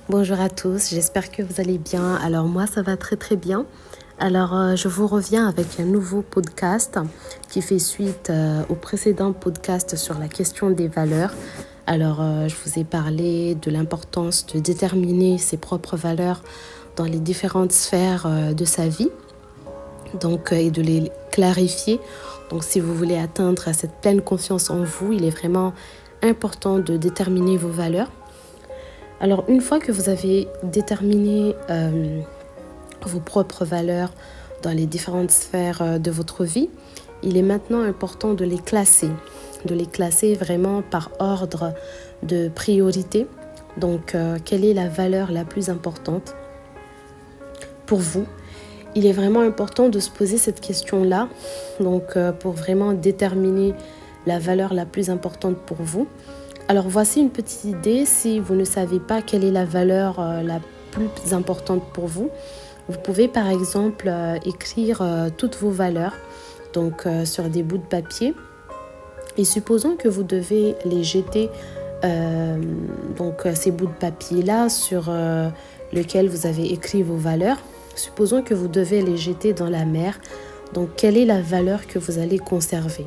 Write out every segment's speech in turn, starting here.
Bonjour à tous, j'espère que vous allez bien. Alors moi, ça va très très bien. Je vous reviens avec un nouveau podcast qui fait suite au précédent podcast sur la question des valeurs. Je vous ai parlé de l'importance de déterminer ses propres valeurs dans les différentes sphères de sa vie, et de les clarifier. Donc, si vous voulez atteindre cette pleine confiance en vous, il est vraiment important de déterminer vos valeurs. Alors, une fois que vous avez déterminé vos propres valeurs dans les différentes sphères de votre vie, il est maintenant important de les classer vraiment par ordre de priorité. Quelle est la valeur la plus importante pour vous? Il est vraiment important de se poser cette question-là, pour vraiment déterminer la valeur la plus importante pour vous. Alors voici une petite idée. Si vous ne savez pas quelle est la valeur la plus importante pour vous, vous pouvez par exemple écrire toutes vos valeurs sur des bouts de papier. Et supposons que vous devez les jeter, ces bouts de papier-là sur lequel vous avez écrit vos valeurs. Supposons que vous devez les jeter dans la mer. Donc, quelle est la valeur que vous allez conserver?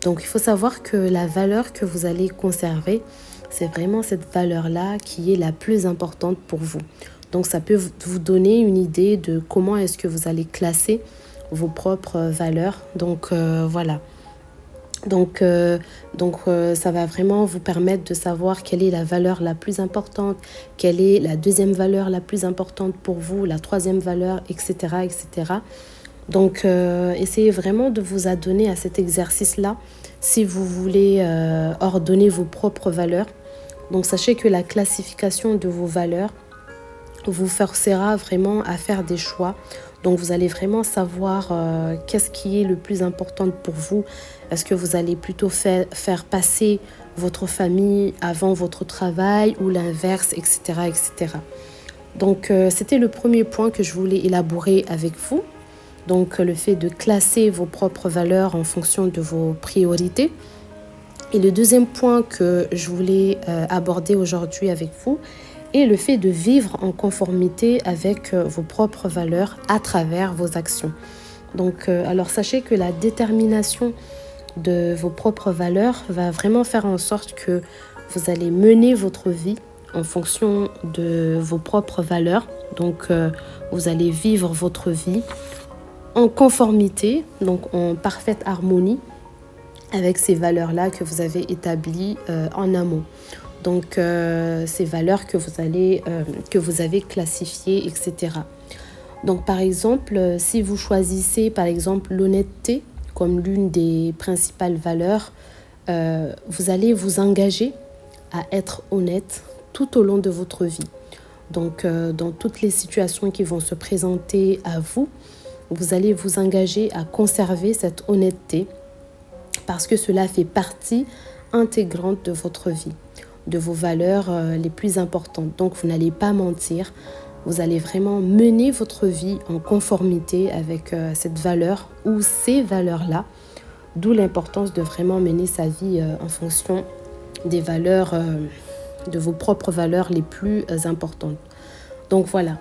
Donc, il faut savoir que la valeur que vous allez conserver, c'est vraiment cette valeur-là qui est la plus importante pour vous. Donc, ça peut vous donner une idée de comment est-ce que vous allez classer vos propres valeurs. Ça va vraiment vous permettre de savoir quelle est la valeur la plus importante, quelle est la deuxième valeur la plus importante pour vous, la troisième valeur, etc. etc. Essayez vraiment de vous adonner à cet exercice-là si vous voulez ordonner vos propres valeurs. Donc, sachez que la classification de vos valeurs vous forcera vraiment à faire des choix. Donc, vous allez vraiment savoir qu'est-ce qui est le plus important pour vous. Est-ce que vous allez plutôt faire passer votre famille avant votre travail ou l'inverse, etc. etc. C'était le premier point que je voulais élaborer avec vous. Le fait de classer vos propres valeurs en fonction de vos priorités. Et le deuxième point que je voulais aborder aujourd'hui avec vous est le fait de vivre en conformité avec vos propres valeurs à travers vos actions. Sachez que la détermination de vos propres valeurs va vraiment faire en sorte que vous allez mener votre vie en fonction de vos propres valeurs. Vous allez vivre votre vie en conformité, donc en parfaite harmonie avec ces valeurs-là que vous avez établies en amont. Ces valeurs que vous avez classifiées, etc. Donc, par exemple, si vous choisissez, par exemple, l'honnêteté comme l'une des principales valeurs, vous allez vous engager à être honnête tout au long de votre vie. Dans toutes les situations qui vont se présenter à vous, vous allez vous engager à conserver cette honnêteté parce que cela fait partie intégrante de votre vie, de vos valeurs les plus importantes. Donc, vous n'allez pas mentir. Vous allez vraiment mener votre vie en conformité avec cette valeur ou ces valeurs-là, d'où l'importance de vraiment mener sa vie en fonction des valeurs, de vos propres valeurs les plus importantes. Donc voilà.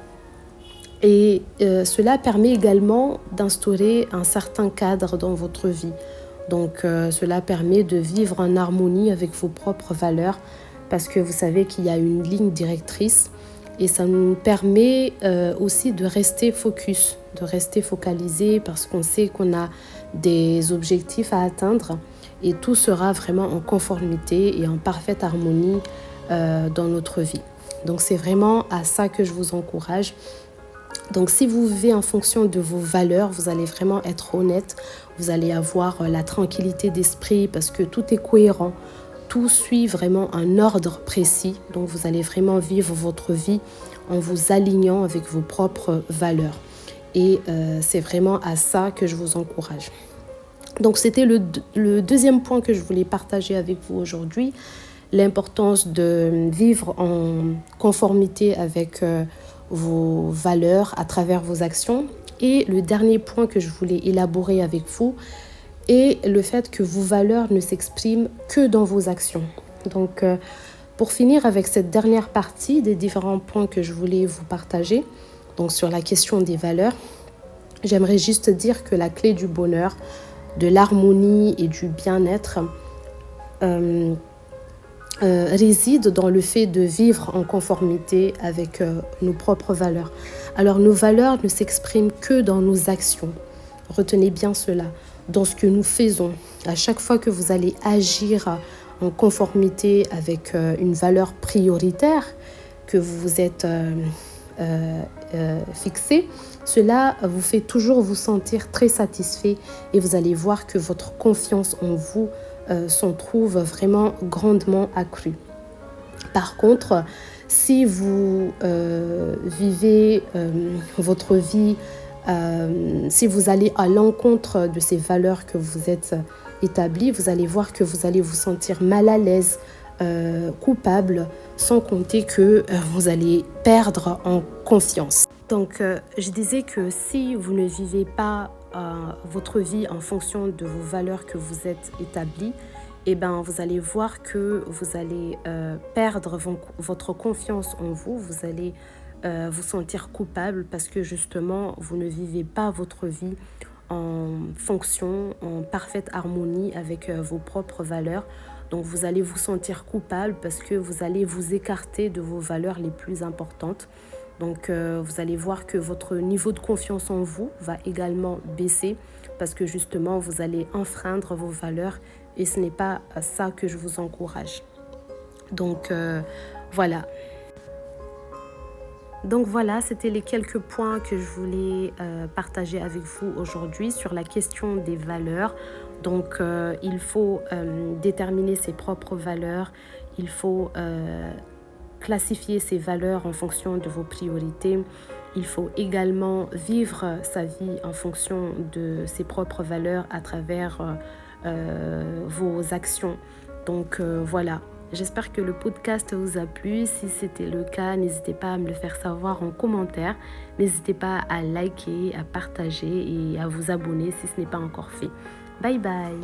Et cela permet également d'instaurer un certain cadre dans votre vie. Cela permet de vivre en harmonie avec vos propres valeurs parce que vous savez qu'il y a une ligne directrice et ça nous permet aussi de rester focus, de rester focalisé parce qu'on sait qu'on a des objectifs à atteindre et tout sera vraiment en conformité et en parfaite harmonie dans notre vie. Donc, c'est vraiment à ça que je vous encourage. Donc, si vous vivez en fonction de vos valeurs, vous allez vraiment être honnête. Vous allez avoir la tranquillité d'esprit parce que tout est cohérent. Tout suit vraiment un ordre précis. Donc, vous allez vraiment vivre votre vie en vous alignant avec vos propres valeurs. Et c'est vraiment à ça que je vous encourage. Donc, c'était le deuxième point que je voulais partager avec vous aujourd'hui. L'importance de vivre en conformité avec vos valeurs à travers vos actions. Et le dernier point que je voulais élaborer avec vous est le fait que vos valeurs ne s'expriment que dans vos actions. Pour finir avec cette dernière partie des différents points que je voulais vous partager, donc sur la question des valeurs, j'aimerais juste dire que la clé du bonheur, de l'harmonie et du bien-être réside dans le fait de vivre en conformité avec nos propres valeurs. Alors nos valeurs ne s'expriment que dans nos actions. Retenez bien cela, dans ce que nous faisons. À chaque fois que vous allez agir en conformité avec une valeur prioritaire que vous vous êtes fixée, cela vous fait toujours vous sentir très satisfait et vous allez voir que votre confiance en vous s'en trouve vraiment grandement accrue. Par contre, si vous vivez votre vie, si vous allez à l'encontre de ces valeurs que vous êtes établies, vous allez voir que vous allez vous sentir mal à l'aise, coupable, sans compter que vous allez perdre en confiance. Donc, je disais que si vous ne vivez pas votre vie en fonction de vos valeurs que vous êtes établies, eh ben, vous allez voir que vous allez perdre votre confiance en vous, vous allez vous sentir coupable parce que justement, vous ne vivez pas votre vie en fonction, en parfaite harmonie avec vos propres valeurs. Donc, vous allez vous sentir coupable parce que vous allez vous écarter de vos valeurs les plus importantes. Donc, vous allez voir que votre niveau de confiance en vous va également baisser parce que justement, vous allez enfreindre vos valeurs et ce n'est pas ça que je vous encourage. Donc, voilà. Donc voilà, c'était les quelques points que je voulais partager avec vous aujourd'hui sur la question des valeurs. Donc, il faut déterminer ses propres valeurs, il faut classifier ses valeurs en fonction de vos priorités. Il faut également vivre sa vie en fonction de ses propres valeurs à travers vos actions. Donc voilà, j'espère que le podcast vous a plu. Si c'était le cas, n'hésitez pas à me le faire savoir en commentaire. N'hésitez pas à liker, à partager et à vous abonner si ce n'est pas encore fait. Bye bye.